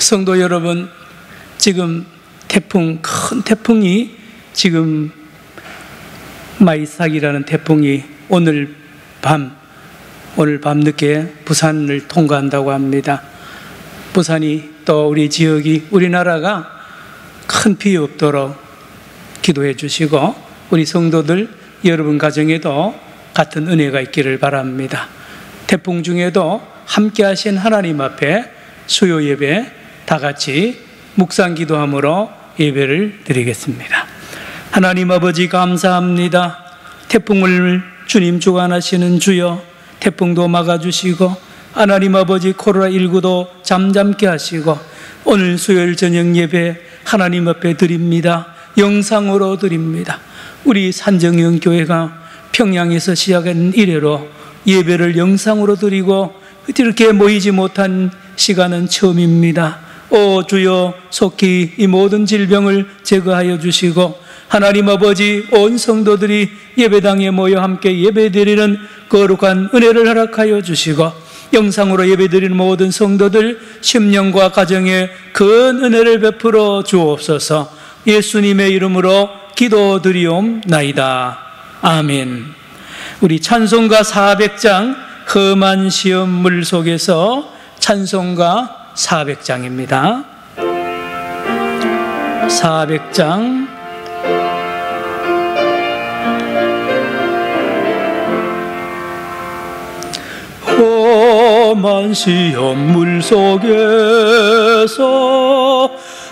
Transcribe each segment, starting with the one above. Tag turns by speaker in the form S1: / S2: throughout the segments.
S1: 성도 여러분, 지금 큰 태풍이 지금 마이삭이라는 태풍이 오늘 밤 늦게 부산을 통과한다고 합니다. 부산이 또 우리 지역이, 우리나라가 큰 피해 없도록 기도해 주시고, 우리 성도들 여러분 가정에도 같은 은혜가 있기를 바랍니다. 태풍 중에도 함께 하신 하나님 앞에 수요 예배 다 같이 묵상 기도함으로 예배를 드리겠습니다. 하나님 아버지, 감사합니다. 태풍을 주님 주관하시는 주여, 태풍도 막아주시고 하나님 아버지 코로나19도 잠잠케 하시고, 오늘 수요일 저녁 예배 하나님 앞에 드립니다. 영상으로 드립니다. 우리 산정형 교회가 평양에서 시작한 이래로 예배를 영상으로 드리고 이렇게 모이지 못한 시간은 처음입니다. 오 주여, 속히 이 모든 질병을 제거하여 주시고, 하나님 아버지 온 성도들이 예배당에 모여 함께 예배드리는 거룩한 은혜를 허락하여 주시고, 영상으로 예배드리는 모든 성도들 심령과 가정에 큰 은혜를 베풀어 주옵소서. 예수님의 이름으로 기도드리옵나이다. 아멘. 우리 찬송가 400장, 험한 시험 물 속에서 찬송가 400장입니다. 400장 험한 시험 물 속에서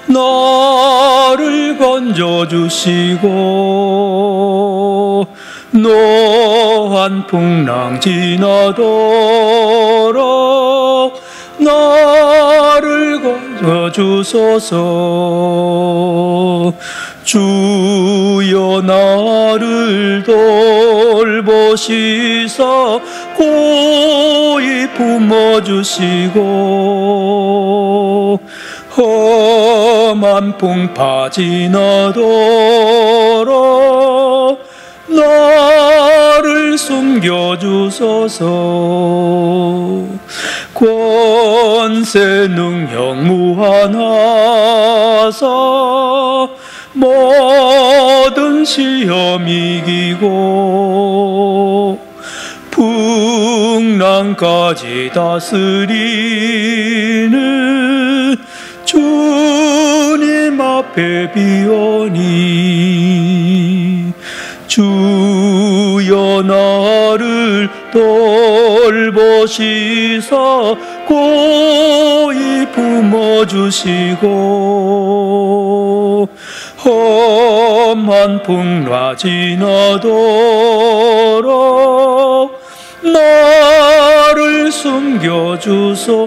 S1: 나를 건져주시고, 노한 풍랑 지나도록 나를 건져주소서. 주여 나를 돌보시사 고이 품어주시고, 험한 풍파 지나도록 나를 숨겨주소서. 권세 능력 무한하사 모든 시험 이기고, 풍랑까지 다스리는 주님 앞에 비오니, 주여 나를 돌보시사 고이 품어주시고, 험한 풍라 지나도록 나를 숨겨주소서.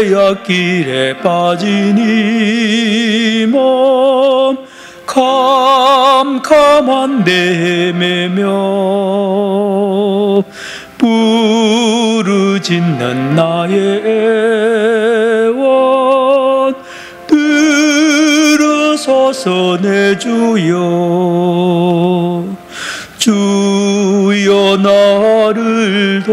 S1: 죄악길에 빠진 이 몸 캄캄한 데 헤매며 부르짖는 나의 애원 들으소서. 내 주여, 주여 나를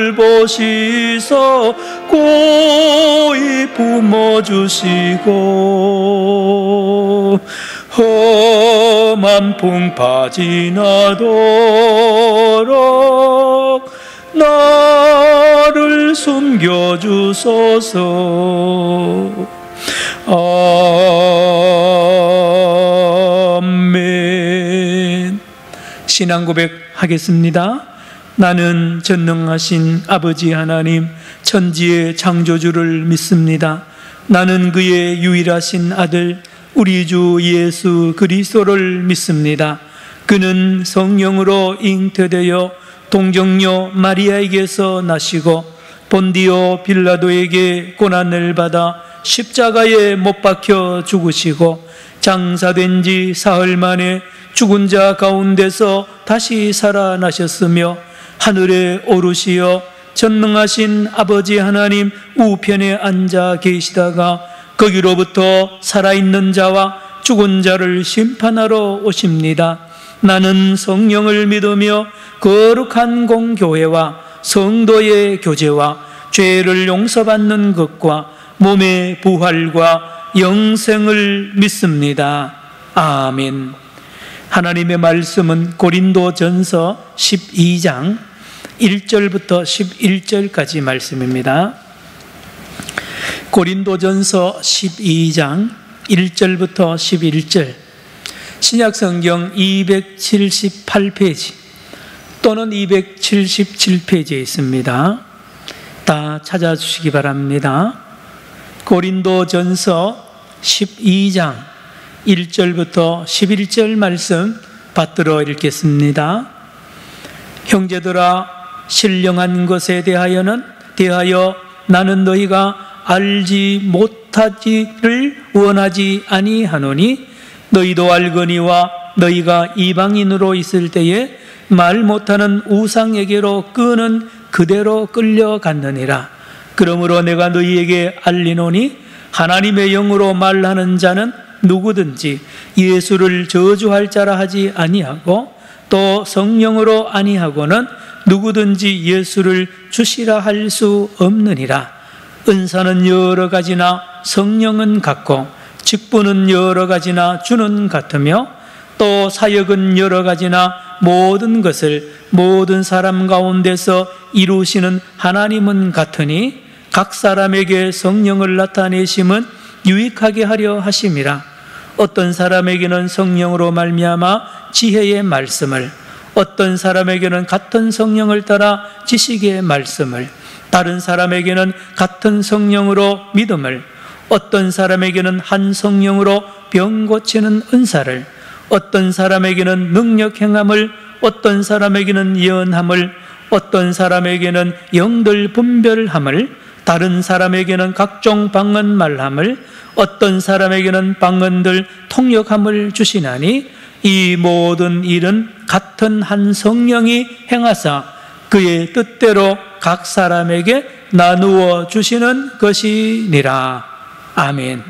S1: 돌보시사 고이 품어주시고, 험한 풍파 지나도록 나를 숨겨주소서. 아멘. 신앙 고백하겠습니다. 나는 전능하신 아버지 하나님, 천지의 창조주를 믿습니다. 나는 그의 유일하신 아들 우리 주 예수 그리스도를 믿습니다. 그는 성령으로 잉태되어 동정녀 마리아에게서 나시고 본디오 빌라도에게 고난을 받아 십자가에 못 박혀 죽으시고, 장사된 지 사흘 만에 죽은 자 가운데서 다시 살아나셨으며, 하늘에 오르시어 전능하신 아버지 하나님 우편에 앉아 계시다가 거기로부터 살아있는 자와 죽은 자를 심판하러 오십니다. 나는 성령을 믿으며 거룩한 공교회와 성도의 교제와 죄를 용서받는 것과 몸의 부활과 영생을 믿습니다. 아멘. 하나님의 말씀은 고린도전서 12장 1절부터 11절까지 말씀입니다. 고린도전서 12장 1절부터 11절, 신약성경 278페이지 또는 277페이지에 있습니다. 다 찾아주시기 바랍니다. 고린도전서 12장 1절부터 11절 말씀 받들어 읽겠습니다. 형제들아, 신령한 것에 대하여 나는 너희가 알지 못하지를 원하지 아니하노니 너희도 알거니와 너희가 이방인으로 있을 때에 말 못하는 우상에게로 끄는 그대로 끌려갔느니라. 그러므로 내가 너희에게 알리노니 하나님의 영으로 말하는 자는 누구든지 예수를 저주할 자라 하지 아니하고 또 성령으로 아니하고는 누구든지 예수를 주시라 할 수 없느니라. 은사는 여러 가지나 성령은 같고 직분은 여러 가지나 주는 같으며 또 사역은 여러 가지나 모든 것을 모든 사람 가운데서 이루시는 하나님은 같으니 각 사람에게 성령을 나타내심은 유익하게 하려 하심이라. 어떤 사람에게는 성령으로 말미암아 지혜의 말씀을, 어떤 사람에게는 같은 성령을 따라 지식의 말씀을, 다른 사람에게는 같은 성령으로 믿음을, 어떤 사람에게는 한 성령으로 병 고치는 은사를, 어떤 사람에게는 능력 행함을, 어떤 사람에게는 예언함을, 어떤 사람에게는 영들 분별함을, 다른 사람에게는 각종 방언 말함을, 어떤 사람에게는 방언들 통역함을 주시나니 이 모든 일은 같은 한 성령이 행하사 그의 뜻대로 각 사람에게 나누어 주시는 것이니라. 아멘.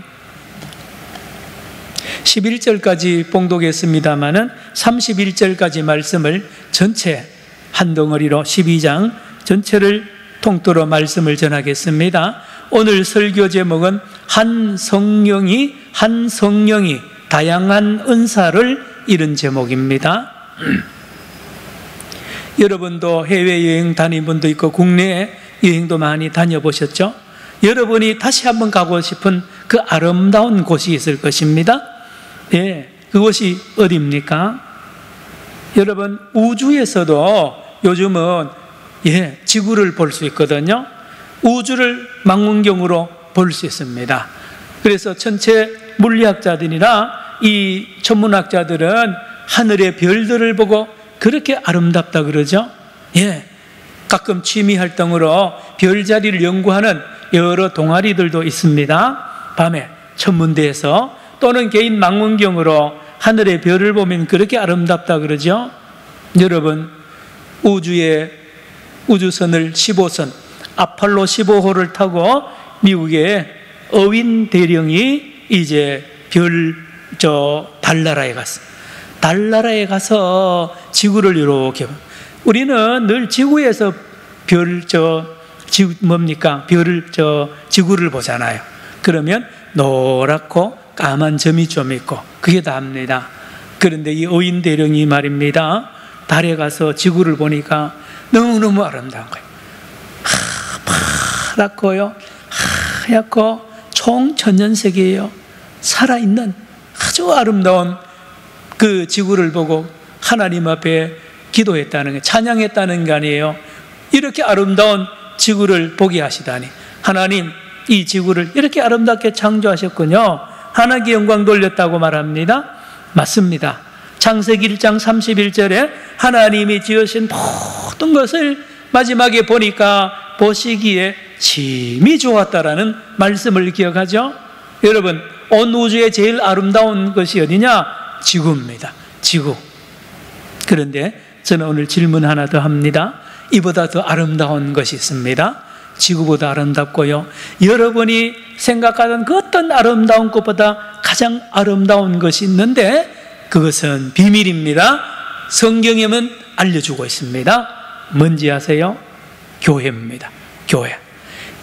S1: 11절까지 봉독했습니다마는 31절까지 말씀을 전체 한 덩어리로 12장 전체를 통틀어 말씀을 전하겠습니다. 오늘 설교 제목은 한 성령이 다양한 은사를 이룬 제목입니다. 여러분도 해외여행 다닌 분도 있고 국내 여행도 많이 다녀보셨죠? 여러분이 다시 한번 가고 싶은 그 아름다운 곳이 있을 것입니다. 예, 그곳이 어디입니까? 여러분, 우주에서도 요즘은 지구를 볼 수 있거든요. 우주를 망원경으로 볼 수 있습니다. 그래서 천체 물리학자들이나 이 천문학자들은 하늘의 별들을 보고 그렇게 아름답다 그러죠. 가끔 취미 활동으로 별자리를 연구하는 여러 동아리들도 있습니다. 밤에 천문대에서 또는 개인 망원경으로 하늘의 별을 보면 그렇게 아름답다 그러죠. 여러분, 우주선을 15선 아폴로 15호를 타고 미국의 어윈 대령이 이제 달나라에 갔어요. 달나라에 지구를 이렇게, 우리는 늘 지구에서 지구를 보잖아요. 그러면 노랗고 까만 점이 좀 있고 그게 다입니다. 그런데 이 어윈 대령이 말입니다, 달에 가서 지구를 보니까 너무너무 아름다운 거예요. 파랗고요, 하얗고 총천연색이에요. 살아있는 아주 아름다운 그 지구를 보고 하나님 앞에 기도했다는 게, 찬양했다는 거 아니에요. 이렇게 아름다운 지구를 보게 하시다니, 하나님 이 지구를 이렇게 아름답게 창조하셨군요. 하나님께 영광 돌렸다고 말합니다. 맞습니다. 창세기 1장 31절에 하나님이 지으신 모든 것을 마지막에 보시기에 심히 좋았다라는 말씀을 기억하죠. 여러분, 온 우주의 제일 아름다운 것이 어디냐? 지구입니다. 지구. 그런데 저는 오늘 질문 하나 더 합니다. 이보다 더 아름다운 것이 있습니다. 지구보다 아름답고요, 여러분이 생각하던 그 어떤 아름다운 것보다 가장 아름다운 것이 있는데 그것은 비밀입니다. 성경에는 알려주고 있습니다. 뭔지 아세요? 교회입니다. 교회.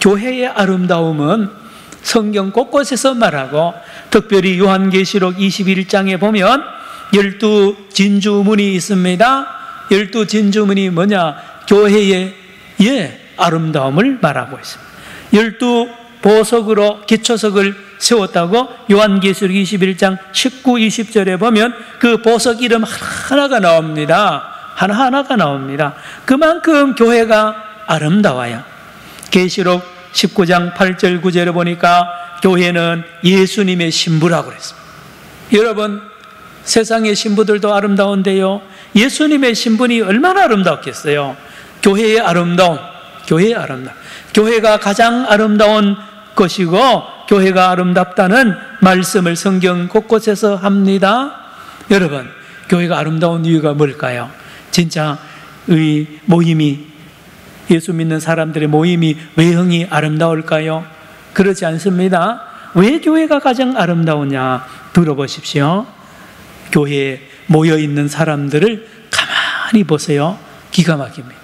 S1: 교회의 아름다움은 성경 곳곳에서 말하고, 특별히 요한계시록 21장에 보면 12진주문이 있습니다. 12진주문이 뭐냐? 교회의 아름다움을 말하고 있습니다. 12보석으로 기초석을 세웠다고 요한계시록 21장 19, 20절에 보면 그 보석 이름 하나하나가 나옵니다. 하나하나가 나옵니다. 그만큼 교회가 아름다워요. 계시록 19장 8절 9절에 보니까 교회는 예수님의 신부라고 그랬습니다. 여러분, 세상의 신부들도 아름다운데요, 예수님의 신분이 얼마나 아름답겠어요? 교회의 아름다움, 교회의 아름다움. 교회가 가장 아름다운 것이고, 교회가 아름답다는 말씀을 성경 곳곳에서 합니다. 여러분, 교회가 아름다운 이유가 뭘까요? 진짜 의 모임이, 예수 믿는 사람들의 모임이, 외형이 아름다울까요? 그렇지 않습니다. 왜 교회가 가장 아름다우냐? 들어보십시오. 교회에 모여있는 사람들을 가만히 보세요. 기가 막힙니다.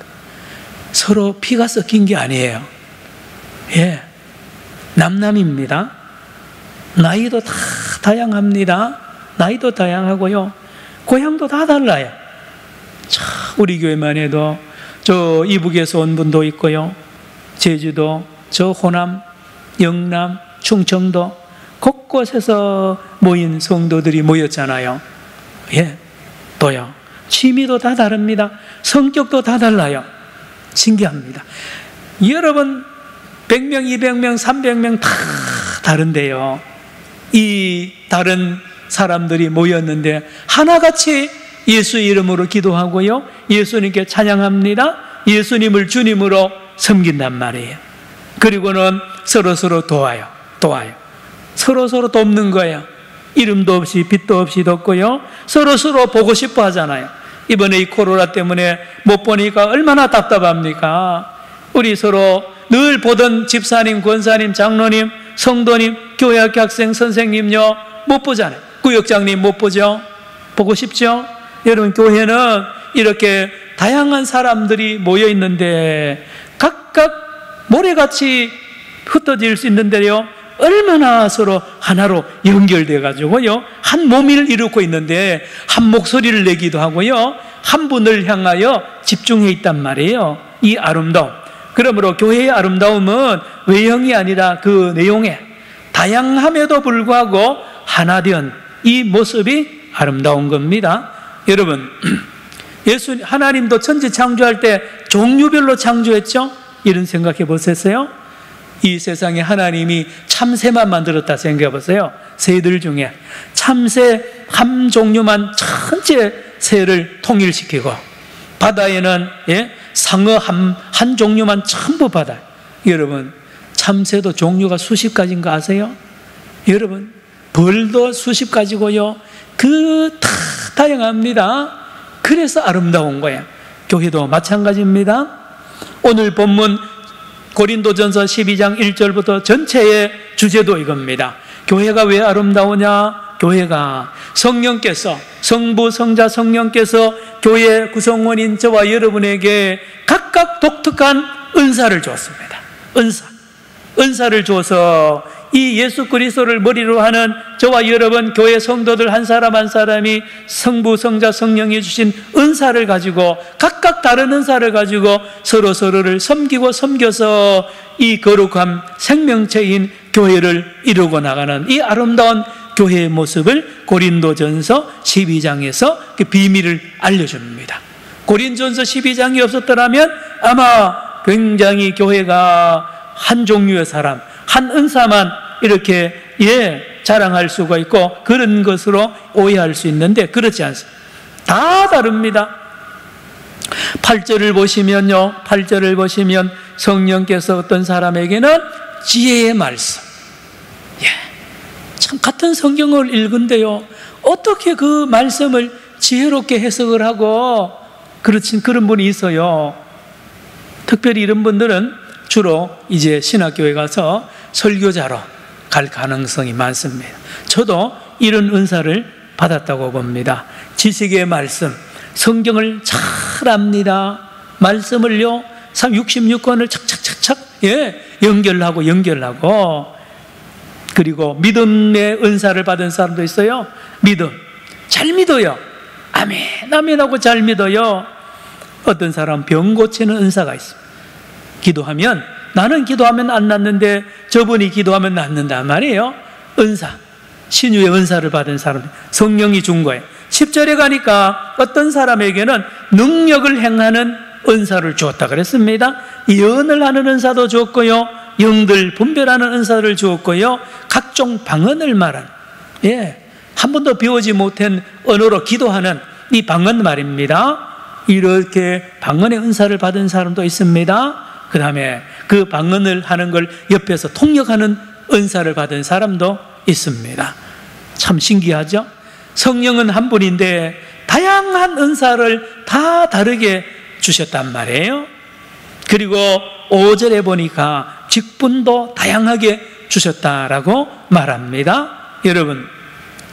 S1: 서로 피가 섞인 게 아니에요. 남남입니다. 나이도 다 다양합니다. 나이도 다양하고요, 고향도 다 달라요. 우리 교회만 해도 저 이북에서 온 분도 있고요, 제주도, 저 호남, 영남, 충청도 곳곳에서 모인 성도들이 모였잖아요. 또요, 취미도 다 다릅니다. 성격도 다 달라요. 신기합니다. 여러분, 100명, 200명, 300명 다 다른데요, 이 다른 사람들이 모였는데 하나같이 예수 이름으로 기도하고요, 예수님께 찬양합니다. 예수님을 주님으로 섬긴단 말이에요. 그리고는 서로서로 도와요. 서로서로 돕는 거예요. 이름도 없이 빛도 없이 돕고요, 서로서로 보고 싶어 하잖아요. 이번에 이 코로나 때문에 못 보니까 얼마나 답답합니까? 우리 서로 늘 보던 집사님, 권사님, 장로님, 성도님, 교회학교 학생, 선생님요 못 보잖아요. 구역장님 못 보죠? 보고 싶죠? 여러분, 교회는 이렇게 다양한 사람들이 모여 있는데 각각 모래같이 흩어질 수 있는데요, 얼마나 서로 하나로 연결돼 가지고요, 한 몸을 이루고 있는데 한 목소리를 내기도 하고요, 한 분을 향하여 집중해 있단 말이에요. 이 아름다움. 그러므로 교회의 아름다움은 외형이 아니라 그 내용에, 다양함에도 불구하고 하나 된 이 모습이 아름다운 겁니다. 여러분, 하나님도 천지 창조할 때 종류별로 창조했죠? 이런 생각해 보셨어요? 이 세상에 하나님이 참새만 만들었다 생각해 보세요. 새들 중에 참새 한 종류만 전체 새를 통일시키고, 바다에는 상어 한 종류만 전부 바다. 여러분, 참새도 종류가 수십 가지인 거 아세요? 여러분, 벌도 수십 가지고요, 다 다양합니다. 그래서 아름다운 거예요. 교회도 마찬가지입니다. 오늘 본문 고린도전서 12장 1절부터 전체의 주제도 이겁니다. 교회가 왜 아름다우냐? 교회가 성령께서, 성부, 성자, 성령께서 교회 구성원인 저와 여러분에게 각각 독특한 은사를 주었습니다. 은사를 줘서 이 예수 그리스도를 머리로 하는 저와 여러분 교회 성도들 한 사람 한 사람이 성부, 성자, 성령이 주신 은사를 가지고, 각각 다른 은사를 가지고 서로를 섬기고 섬겨서 이 거룩한 생명체인 교회를 이루고 나가는 이 아름다운 교회의 모습을 고린도전서 12장에서 그 비밀을 알려줍니다. 고린도전서 12장이 없었더라면 아마 굉장히 교회가 한 종류의 사람, 한 은사만 이렇게 자랑할 수가 있고 그런 것으로 오해할 수 있는데 그렇지 않습니다. 다 다릅니다. 8절을 보시면요, 8절을 보시면 성령께서 어떤 사람에게는 지혜의 말씀, 참 같은 성경을 읽은데요, 어떻게 그 말씀을 지혜롭게 해석을 하고 그런 분이 있어요. 특별히 이런 분들은 주로 이제 신학교에 가서 설교자로 갈 가능성이 많습니다. 저도 이런 은사를 받았다고 봅니다. 지식의 말씀, 성경을 잘 압니다. 말씀을요 66권을 착착착착 연결하고 그리고 믿음의 은사를 받은 사람도 있어요. 믿음 잘 믿어요. 아멘 아멘 하고 잘 믿어요. 어떤 사람 병 고치는 은사가 있습니다. 기도하면 나는 기도하면 안 낫는데 저분이 기도하면 낫는단 말이에요. 은사, 신유의 은사를 받은 사람, 성령이 준 거예요. 10절에 가니까 어떤 사람에게는 능력을 행하는 은사를 주었다 그랬습니다. 예언을 하는 은사도 주었고요, 영들 분별하는 은사를 주었고요, 각종 방언을 말하는, 한 번도 배우지 못한 언어로 기도하는 이 방언 말입니다. 이렇게 방언의 은사를 받은 사람도 있습니다. 그 다음에 그 방언을 하는 걸 옆에서 통역하는 은사를 받은 사람도 있습니다. 참 신기하죠? 성령은 한 분인데 다양한 은사를 다 다르게 주셨단 말이에요. 그리고 5절에 보니까 직분도 다양하게 주셨다라고 말합니다. 여러분,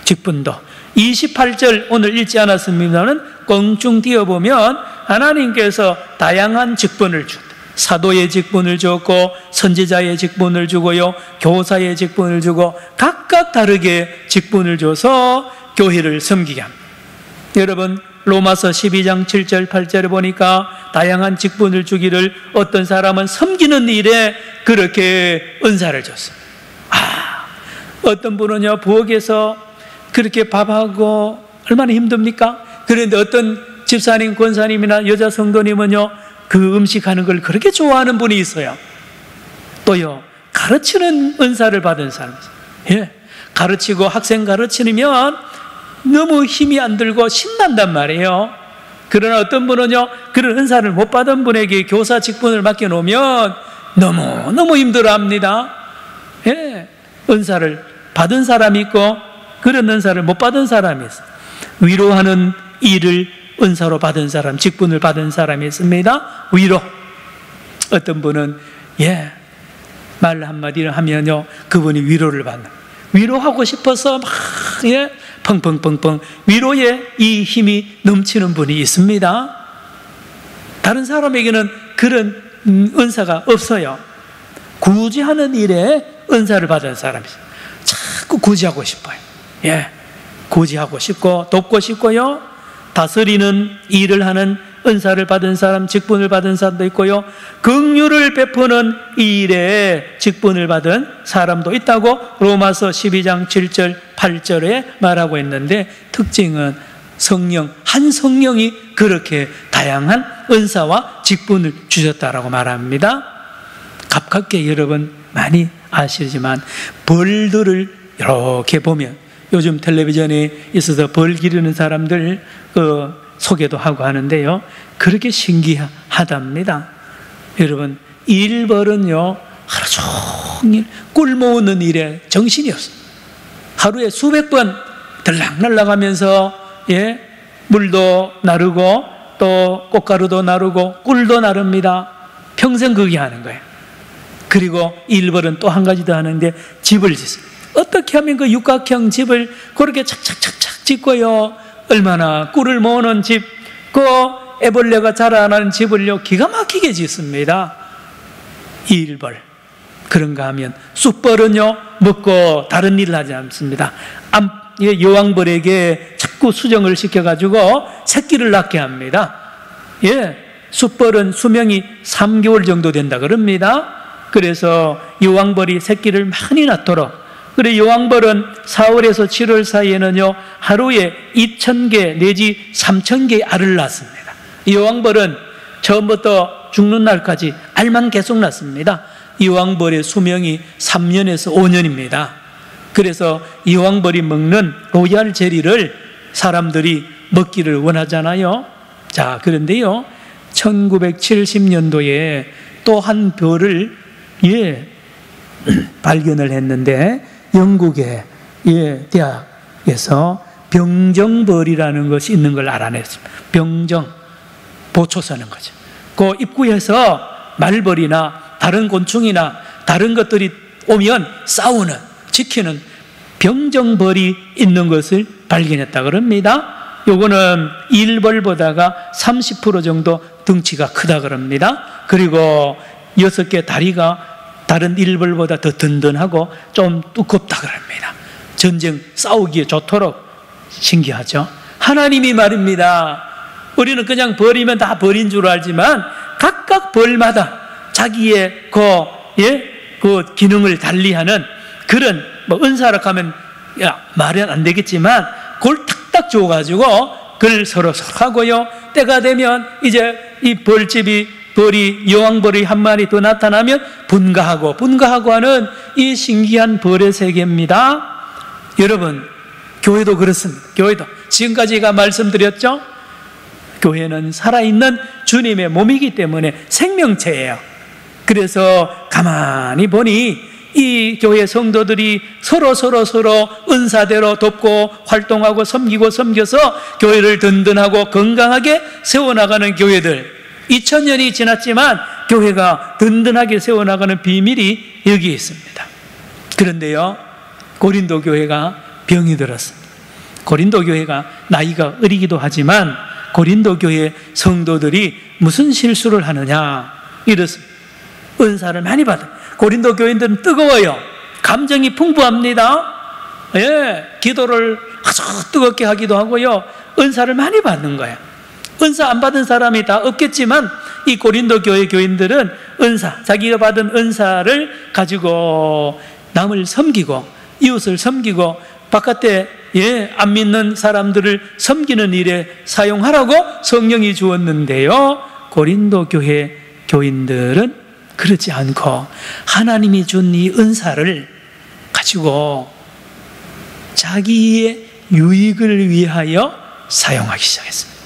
S1: 직분도 28절 오늘 읽지 않았습니다는 껑충 띄어보면 하나님께서 다양한 직분을 줬다. 사도의 직분을 줬고 선지자의 직분을 주고요, 교사의 직분을 주고 각각 다르게 직분을 줘서 교회를 섬기게 합니다. 여러분, 로마서 12장 7절 8절에 보니까 다양한 직분을 주기를 어떤 사람은 섬기는 일에 그렇게 은사를 줬어요. 어떤 분은요, 부엌에서 그렇게 밥하고 얼마나 힘듭니까? 그런데 어떤 집사님, 권사님이나 여자 성도님은요, 그 음식하는 걸 그렇게 좋아하는 분이 있어요. 또요, 가르치는 은사를 받은 사람 있어요. 가르치고 학생 가르치면 너무 힘이 안 들고 신난단 말이에요. 그러나 어떤 분은요, 그런 은사를 못 받은 분에게 교사 직분을 맡겨놓으면 너무 힘들어합니다. 은사를 받은 사람이 있고 그런 은사를 못 받은 사람이 있어요. 위로하는 일을 은사로 받은 사람, 직분을 받은 사람이 있습니다. 위로. 어떤 분은 말 한마디를 하면요, 그분이 위로를 받는, 위로하고 싶어서 막 펑펑펑펑 위로에 이 힘이 넘치는 분이 있습니다. 다른 사람에게는 그런 은사가 없어요. 구제하는 일에 은사를 받은 사람이 있어요. 자꾸 구제하고 싶어요. 구제하고 싶고 돕고 싶고요, 다스리는 일을 하는 은사를 받은 사람, 직분을 받은 사람도 있고요, 긍휼을 베푸는 일에 직분을 받은 사람도 있다고 로마서 12장 7절 8절에 말하고 있는데, 특징은 성령, 한 성령이 그렇게 다양한 은사와 직분을 주셨다라고 말합니다. 가깝게 여러분 많이 아시지만 벌들을 이렇게 보면, 요즘 텔레비전에 있어서 벌 기르는 사람들 소개도 하고 하는데요, 그렇게 신기하답니다. 여러분, 일벌은요, 하루 종일 꿀 모으는 일에 정신이 없어요. 하루에 수백 번 들락날락하면서 물도 나르고 또 꽃가루도 나르고 꿀도 나릅니다. 평생 그게 하는 거예요. 그리고 일벌은 또 한 가지 더 하는데, 집을 짓어요. 어떻게 하면 그 육각형 집을 그렇게 착착착착 짓고요, 얼마나 꿀을 모으는 집, 그 애벌레가 자라나는 집을요 기가 막히게 짓습니다. 일벌. 그런가 하면 쑥벌은요 먹고 다른 일을 하지 않습니다. 여왕벌에게 자꾸 수정을 시켜가지고 새끼를 낳게 합니다. 쑥벌은 수명이 3개월 정도 된다 그럽니다. 그래서 여왕벌이 새끼를 많이 낳도록, 그래 여왕벌은 4월에서 7월 사이에는요 하루에 2,000개 내지 3,000개의 알을 낳습니다. 여왕벌은 처음부터 죽는 날까지 알만 계속 낳습니다. 여왕벌의 수명이 3년에서 5년입니다. 그래서 여왕벌이 먹는 로얄 제리를 사람들이 먹기를 원하잖아요. 자, 그런데요 1970년도에 또 한 벌을 발견을 했는데, 영국의 대학에서 병정벌이라는 것이 있는 걸 알아냈습니다. 병정, 보초 서는 거죠. 그 입구에서 말벌이나 다른 곤충이나 다른 것들이 오면 싸우는, 지키는 병정벌이 있는 것을 발견했다 그럽니다. 요거는 일벌보다가 30% 정도 덩치가 크다 그럽니다. 그리고 6개 다리가 다른 일벌보다 더 든든하고 좀 두껍다 그럽니다. 전쟁 싸우기에 좋도록. 신기하죠? 하나님이 말입니다. 우리는 그냥 벌이면 다 벌인 줄 알지만 각각 벌마다 자기의 그 기능을 달리하는 그런 은사라 하면 말은 안 되겠지만 그걸 탁탁 줘가지고 그걸 서로 하고요. 때가 되면 이제 이 벌이 여왕벌이 한 마리 더 나타나면 분가하고 하는 이 신기한 벌의 세계입니다. 여러분, 교회도 그렇습니다. 교회도 지금까지 제가 말씀드렸죠? 교회는 살아있는 주님의 몸이기 때문에 생명체예요. 그래서 가만히 보니 이 교회 성도들이 서로 은사대로 돕고 활동하고 섬겨서 교회를 든든하고 건강하게 세워나가는 교회들, 2000년이 지났지만 교회가 든든하게 세워나가는 비밀이 여기에 있습니다. 그런데요, 고린도 교회가 병이 들었습니다. 고린도 교회가 나이가 어리기도 하지만 고린도 교회 성도들이 무슨 실수를 하느냐, 이렇습니다. 은사를 많이 받아요. 고린도 교인들은 뜨거워요. 감정이 풍부합니다. 기도를 아주 뜨겁게 하기도 하고요. 은사를 많이 받는 거예요. 은사 안 받은 사람이 다 없겠지만 이 고린도 교회 교인들은 자기가 받은 은사를 가지고 남을 섬기고 이웃을 섬기고 바깥에 안 믿는 사람들을 섬기는 일에 사용하라고 성령이 주었는데요, 고린도 교회 교인들은 그렇지 않고 하나님이 준 이 은사를 가지고 자기의 유익을 위하여 사용하기 시작했습니다.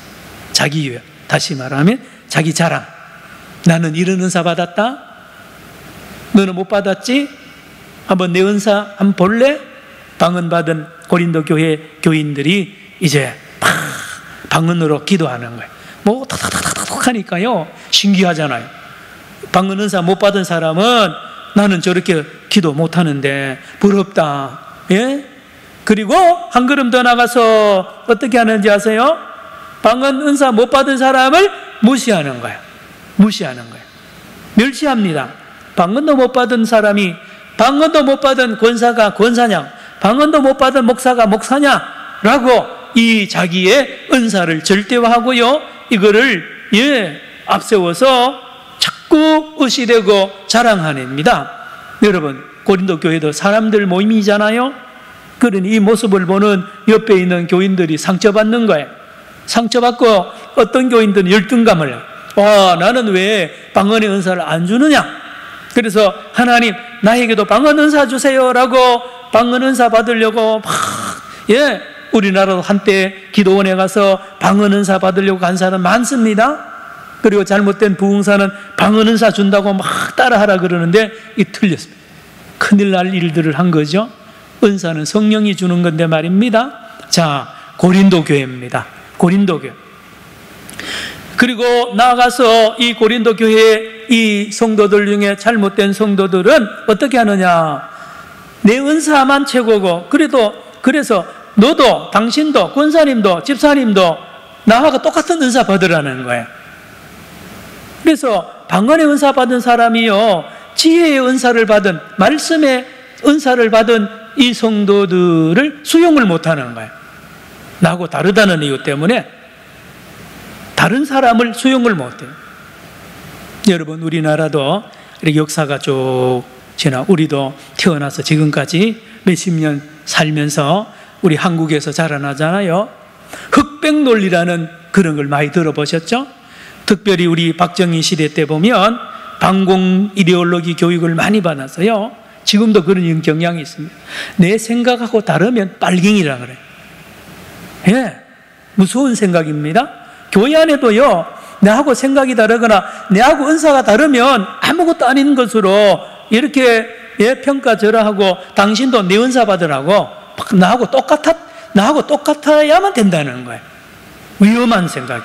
S1: 자기 유익, 다시 말하면 자기 자랑. 나는 이런 은사 받았다? 너는 못 받았지? 한번 내 은사 한번 볼래? 방언받은 고린도 교회 교인들이 이제 방언으로 기도하는 거예요. 뭐 탁탁탁탁 하니까요, 신기하잖아요. 방언 은사 못 받은 사람은 나는 저렇게 기도 못 하는데 부럽다. 그리고 한 걸음 더 나가서 어떻게 하는지 아세요? 방언 은사 못 받은 사람을 무시하는 거예요. 멸시합니다. 방언도 못 받은 사람이, 방언도 못 받은 권사가 권사냐, 방언도 못 받은 목사가 목사냐라고 이 자기의 은사를 절대화하고요, 이거를 앞세워서 자꾸 의시되고 자랑하냅니다. 여러분, 고린도 교회도 사람들 모임이잖아요. 그러니 이 모습을 보는 옆에 있는 교인들이 상처받는 거예요. 상처받고 어떤 교인들은 열등감을 해요. 나는 왜 방언의 은사를 안 주느냐? 그래서 하나님, 나에게도 방언 은사 주세요라고 방언 은사 받으려고 우리나라도 한때 기도원에 가서 방언 은사 받으려고 간 사람 많습니다. 그리고 잘못된 부흥사는 방언 은사 준다고 막 따라하라 그러는데 이 틀렸습니다. 큰일 날 일들을 한 거죠. 은사는 성령이 주는 건데 말입니다. 자, 고린도 교회입니다. 고린도 교회. 그리고 나아가서 이 고린도 교회 이 성도들 중에 잘못된 성도들은 어떻게 하느냐? 내 은사만 최고고, 그래서 너도, 당신도, 권사님도, 집사님도 나하고 똑같은 은사 받으라는 거예요. 그래서 방언의 은사 받은 사람이요, 지혜의 은사를 받은, 말씀의 은사를 받은 이 성도들을 수용을 못하는 거예요. 나하고 다르다는 이유 때문에 다른 사람을 수용을 못해요. 여러분, 우리나라도 이렇게 역사가 쭉 지나, 우리도 태어나서 지금까지 몇십 년 살면서 우리 한국에서 자라나잖아요. 흑백 논리라는 그런 걸 많이 들어보셨죠? 특별히 우리 박정희 시대 때 보면 반공 이데올로기 교육을 많이 받아서요, 지금도 그런 경향이 있습니다. 내 생각하고 다르면 빨갱이라 그래요. 무서운 생각입니다. 교회 안에도요, 내하고 생각이 다르거나 내하고 은사가 다르면 아무것도 아닌 것으로 이렇게 평가절하하고 당신도 내 은사 받으라고 나하고 똑같아야만 된다는 거예요. 위험한 생각.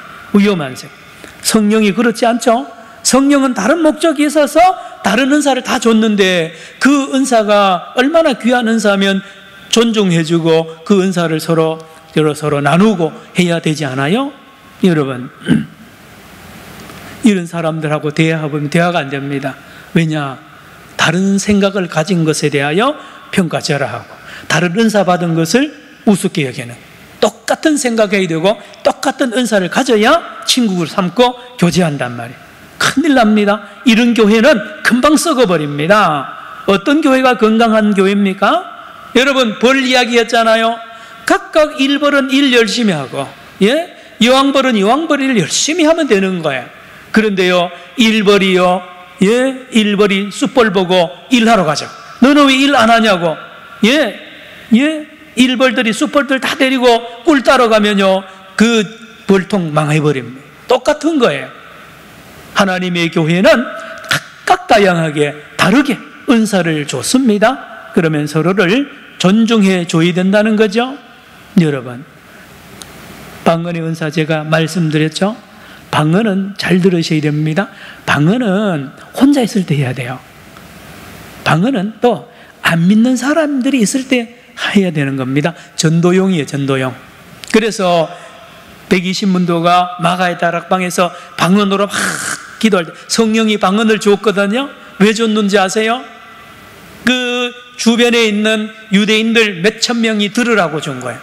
S1: 성령이 그렇지 않죠? 성령은 다른 목적이 있어서 다른 은사를 다 줬는데 그 은사가 얼마나 귀한 은사면 존중해주고 그 은사를 서로 나누고 해야 되지 않아요? 여러분, 이런 사람들하고 대화해보면 대화가 안 됩니다. 왜냐? 다른 생각을 가진 것에 대하여 평가절하하고 다른 은사 받은 것을 우습게 여기는, 똑같은 생각해야 되고 똑같은 은사를 가져야 친구를 삼고 교제한단 말이에요. 큰일 납니다. 이런 교회는 금방 썩어버립니다. 어떤 교회가 건강한 교회입니까? 여러분, 벌 이야기였잖아요. 각각 일벌은 일 열심히 하고, 예? 여왕벌은 여왕벌 일 열심히 하면 되는 거예요. 그런데요, 일벌이요, 예? 일벌이 숯벌 보고 일하러 가죠. 너는 왜 일 안 하냐고. 예? 예? 일벌들이 숯벌들 다 데리고 꿀 따러 가면요, 그 벌통 망해버립니다. 똑같은 거예요. 하나님의 교회는 각각 다양하게 다르게 은사를 줬습니다. 그러면 서로를 존중해 줘야 된다는 거죠. 여러분, 방언의 은사 제가 말씀드렸죠. 방언은 잘 들으셔야 됩니다. 방언은 혼자 있을 때 해야 돼요. 방언은 또 안 믿는 사람들이 있을 때 해야 되는 겁니다. 전도용이에요, 전도용. 그래서 120문도가 마가의 다락방에서 방언으로 막 기도할 때 성령이 방언을 주었거든요. 왜 줬는지 아세요? 그 주변에 있는 유대인들 몇천 명이 들으라고 준 거예요.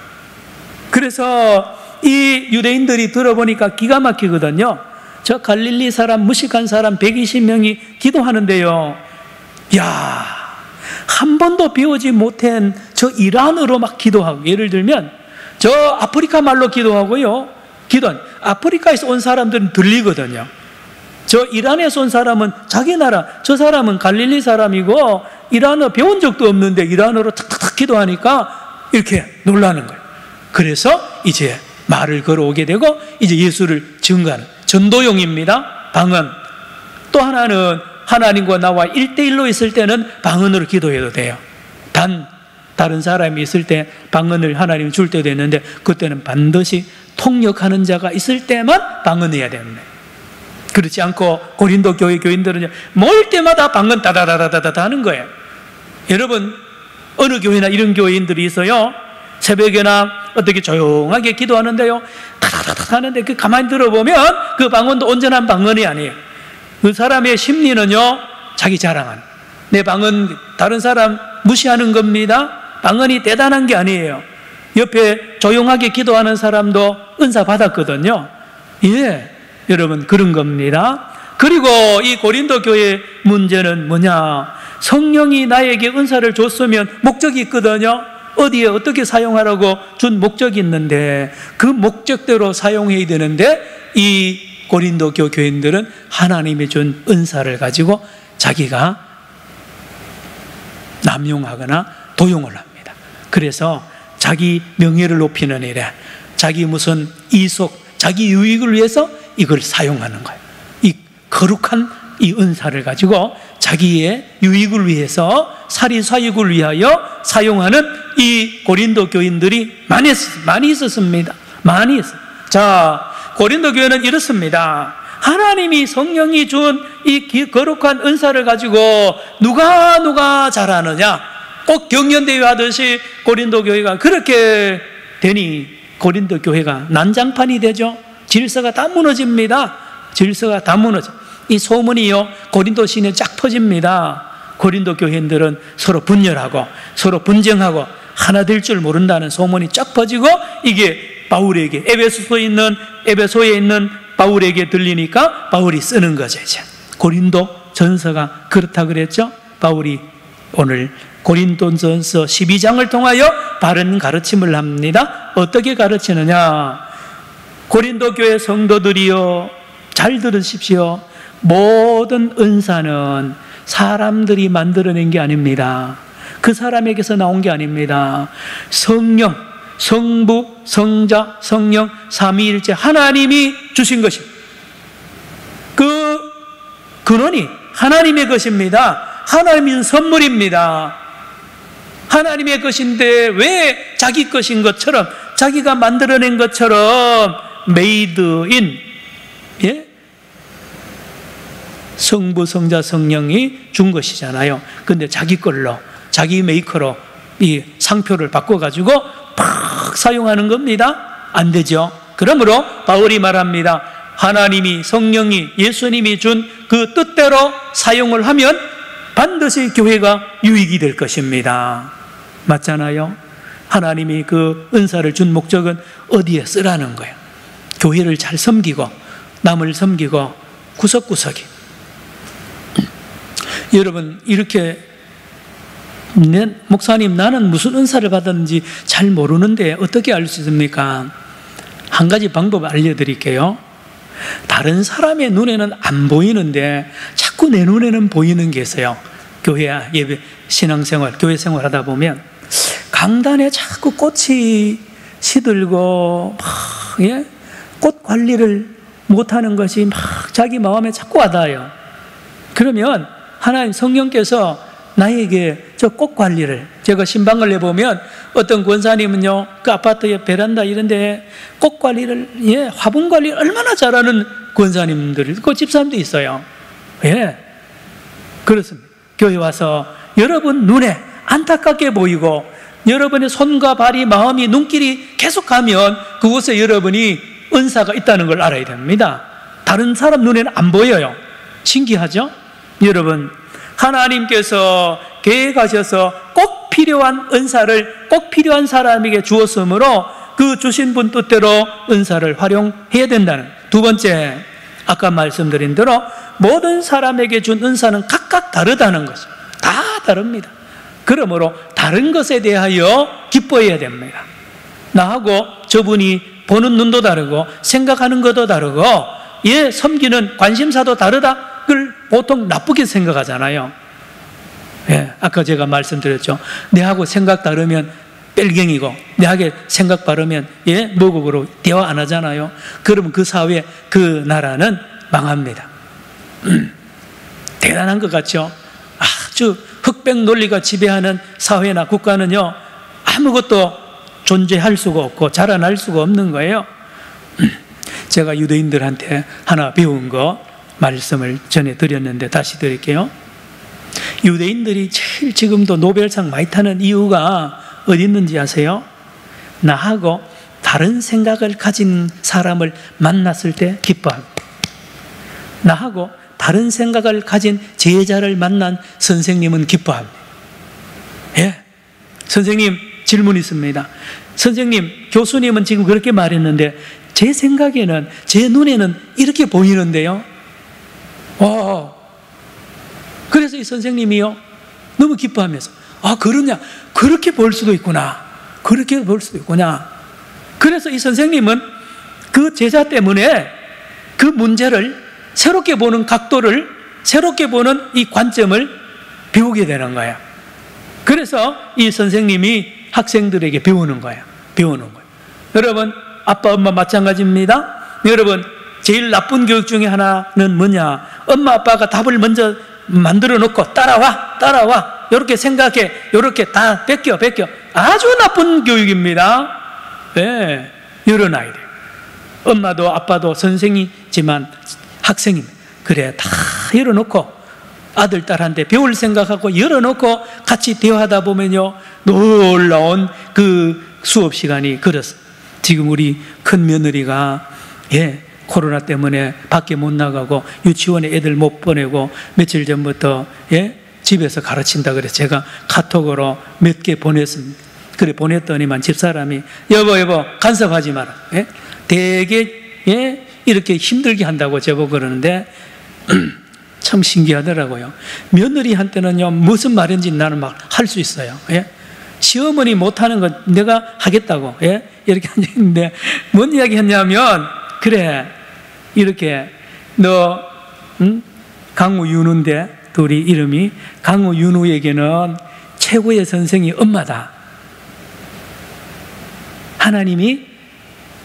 S1: 그래서 이 유대인들이 들어보니까 기가 막히거든요. 저 갈릴리 사람, 무식한 사람 120명이 기도하는데요, 야, 한 번도 배우지 못한 저 이란어로 막 기도하고, 예를 들면 저 아프리카 말로 기도하고요, 아프리카에서 온 사람들은 들리거든요. 저 이란에서 온 사람은 자기 나라, 저 사람은 갈릴리 사람이고 이란어 배운 적도 없는데 이란어로 탁탁탁 기도하니까 이렇게 놀라는 거예요. 그래서 이제 말을 걸어오게 되고 이제 예수를 증거하는 전도용입니다. 방언. 또 하나는 하나님과 나와 1대1로 있을 때는 방언으로 기도해도 돼요. 다른 사람이 있을 때 방언을 하나님이 줄 때도 있는데 그때는 반드시 통역하는 자가 있을 때만 방언해야 됩니다. 그렇지 않고 고린도 교회 교인들은 모일 때마다 방언 다다다다다 하는 거예요. 여러분, 어느 교회나 이런 교인들이 있어요. 새벽에나 어떻게 조용하게 기도하는데요, 다다다다 하는데 그 가만히 들어보면 그 방언도 온전한 방언이 아니에요. 그 사람의 심리는요, 자기 자랑하는, 내 방언 다른 사람 무시하는 겁니다. 방언이 대단한 게 아니에요. 옆에 조용하게 기도하는 사람도 은사 받았거든요. 예, 여러분, 그런 겁니다. 그리고 이 고린도 교회 문제는 뭐냐? 성령이 나에게 은사를 줬으면 목적이 있거든요. 어디에 어떻게 사용하라고 준 목적이 있는데 그 목적대로 사용해야 되는데 이 고린도 교인들은 하나님이 준 은사를 가지고 자기가 남용하거나 도용을 합니다. 그래서 자기 명예를 높이는 일에 자기 무슨 이속, 자기 유익을 위해서 이걸 사용하는 거예요. 이 거룩한 이 은사를 가지고 자기의 유익을 위해서 사리사욕을 위하여 사용하는 이 고린도 교인들이 많이 있었습니다. 많이 있어요. 자, 고린도 교회는 이렇습니다. 하나님이 성령이 준 이 거룩한 은사를 가지고 누가 잘하느냐, 꼭 경연대회 하듯이 고린도 교회가 그렇게 되니 고린도 교회가 난장판이 되죠. 질서가 다 무너집니다. 질서가 다 무너져. 이 소문이요, 고린도 시내에 쫙 퍼집니다. 고린도 교회인들은 서로 분열하고 서로 분쟁하고 하나 될 줄 모른다는 소문이 쫙 퍼지고 이게 바울에게, 에베소에 있는 바울에게 들리니까 바울이 쓰는 거죠. 이제 고린도 전서가 그렇다 그랬죠. 바울이 오늘 고린도전서 12장을 통하여 바른 가르침을 합니다. 어떻게 가르치느냐? 고린도 교회 성도들이요, 잘 들으십시오. 모든 은사는 사람들이 만들어낸 게 아닙니다. 그 사람에게서 나온 게 아닙니다. 성령, 성부, 성자, 성령, 삼위일체 하나님이 주신 것입니다. 그 근원이 하나님의 것입니다. 하나님의 선물입니다. 하나님의 것인데 왜 자기 것인 것처럼, 자기가 만들어낸 것처럼 made in, 예? 성부, 성자, 성령이 준 것이잖아요. 근데 자기 걸로, 자기 메이커로 이 상표를 바꿔가지고 팍 사용하는 겁니다. 안 되죠. 그러므로 바울이 말합니다. 하나님이, 성령이, 예수님이 준 그 뜻대로 사용을 하면 반드시 교회가 유익이 될 것입니다. 맞잖아요? 하나님이 그 은사를 준 목적은 어디에 쓰라는 거예요. 교회를 잘 섬기고 남을 섬기고 구석구석에. 여러분, 이렇게 목사님 나는 무슨 은사를 받았는지 잘 모르는데 어떻게 알 수 있습니까? 한 가지 방법 알려드릴게요. 다른 사람의 눈에는 안 보이는데 자꾸 내 눈에는 보이는 게 있어요. 교회 예배, 신앙생활, 교회 생활하다 보면 강단에 자꾸 꽃이 시들고 막, 예? 꽃 관리를 못하는 것이 막 자기 마음에 자꾸 와닿아요. 그러면 하나님 성령께서 나에게 저 꽃 관리를, 제가 신방을 해보면 어떤 권사님은요, 그 아파트에 베란다 이런데 꽃 관리를, 예, 화분 관리를 얼마나 잘하는 권사님들, 그 집사님도 있어요. 예, 그렇습니다. 교회 와서 여러분 눈에 안타깝게 보이고 여러분의 손과 발이, 마음이, 눈길이 계속 가면 그곳에 여러분이 은사가 있다는 걸 알아야 됩니다. 다른 사람 눈에는 안 보여요. 신기하죠? 여러분, 하나님께서 계획하셔서 꼭 필요한 은사를 꼭 필요한 사람에게 주었으므로 그 주신 분 뜻대로 은사를 활용해야 된다는. 두 번째, 아까 말씀드린 대로 모든 사람에게 준 은사는 각각 다르다는 것이, 다 다릅니다. 그러므로 다른 것에 대하여 기뻐해야 됩니다. 나하고 저분이 보는 눈도 다르고 생각하는 것도 다르고, 예, 섬기는 관심사도 다르다. 그걸 보통 나쁘게 생각하잖아요. 예, 아까 제가 말씀드렸죠. 내하고 생각 다르면 뺄갱이고 내하고 생각 다르면, 예, 모국으로 대화 안 하잖아요. 그러면 그 사회, 그 나라는 망합니다. 대단한 것 같죠? 아주 흑백 논리가 지배하는 사회나 국가는요, 아무것도 존재할 수가 없고 자라날 수가 없는 거예요. 제가 유대인들한테 하나 배운 거 말씀을 전해드렸는데 다시 드릴게요. 유대인들이 제일 지금도 노벨상 많이 타는 이유가 어디 있는지 아세요? 나하고 다른 생각을 가진 사람을 만났을 때 기뻐합니다. 나하고 다른 생각을 가진 제자를 만난 선생님은 기뻐합니다. 예, 선생님 질문 있습니다. 선생님, 교수님은 지금 그렇게 말했는데 제 생각에는, 제 눈에는 이렇게 보이는데요. 그래서 이 선생님이요, 너무 기뻐하면서, 그러냐, 그렇게 볼 수도 있구나, 그렇게 볼 수도 있구나. 그래서 이 선생님은 그 제자 때문에 그 문제를 새롭게 보는 각도를, 새롭게 보는 이 관점을 배우게 되는 거예요. 그래서 이 선생님이 학생들에게 배우는 거예요. 여러분, 아빠, 엄마 마찬가지입니다. 여러분, 제일 나쁜 교육 중에 하나는 뭐냐? 엄마, 아빠가 답을 먼저 만들어 놓고 따라와. 이렇게 생각해. 이렇게 다 베껴. 아주 나쁜 교육입니다. 네, 이런 아이들. 엄마도 아빠도 선생이지만 학생입니다. 그래, 다 열어놓고 아들, 딸한테 배울 생각하고 열어놓고 같이 대화하다 보면요, 놀라운 그 수업 시간이 그렇습니다. 지금 우리 큰 며느리가, 예, 코로나 때문에 밖에 못 나가고 유치원에 애들 못 보내고 며칠 전부터, 예, 집에서 가르친다 그래서 제가 카톡으로 몇 개 보냈습니다. 그래 보냈더니만 집사람이 여보 간섭하지 마라. 예? 되게, 예, 이렇게 힘들게 한다고 제보고 그러는데 참 신기하더라고요. 며느리한테는요, 무슨 말인지 나는 막 할 수 있어요. 예? 시어머니 못하는 건 내가 하겠다고, 예? 이렇게 했는데 뭔 이야기 했냐면, 그래, 이렇게 너 강우윤우인데 둘이 이름이, 강우윤우에게는 최고의 선생이 엄마다. 하나님이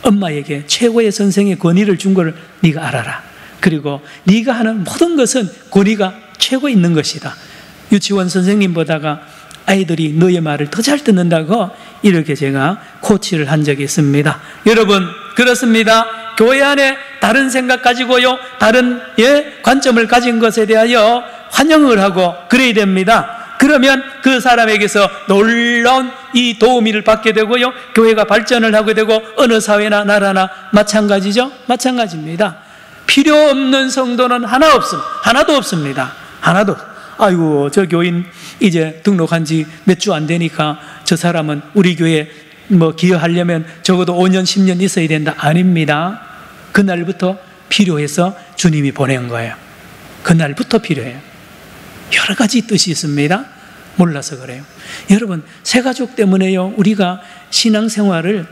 S1: 엄마에게 최고의 선생의 권위를 준 걸 네가 알아라. 그리고 네가 하는 모든 것은 권위가 최고 있는 것이다. 유치원 선생님보다가 아이들이 너의 말을 더 잘 듣는다고 이렇게 제가 코치를 한 적이 있습니다. 여러분, 그렇습니다. 교회 안에 다른 생각 가지고요, 다른, 예, 관점을 가진 것에 대하여 환영을 하고 그래야 됩니다. 그러면 그 사람에게서 놀라운 이 도우미를 받게 되고요, 교회가 발전을 하게 되고 어느 사회나 나라나 마찬가지죠? 마찬가지입니다. 필요 없는 성도는 하나도 없습니다. 하나도. 아이고, 저 교인 이제 등록한 지 몇 주 안 되니까 저 사람은 우리 교회 기여하려면 적어도 5년, 10년 있어야 된다. 아닙니다. 그날부터 필요해서 주님이 보낸 거예요. 그날부터 필요해요. 여러 가지 뜻이 있습니다. 몰라서 그래요. 여러분, 새가족 때문에요, 우리가 신앙생활을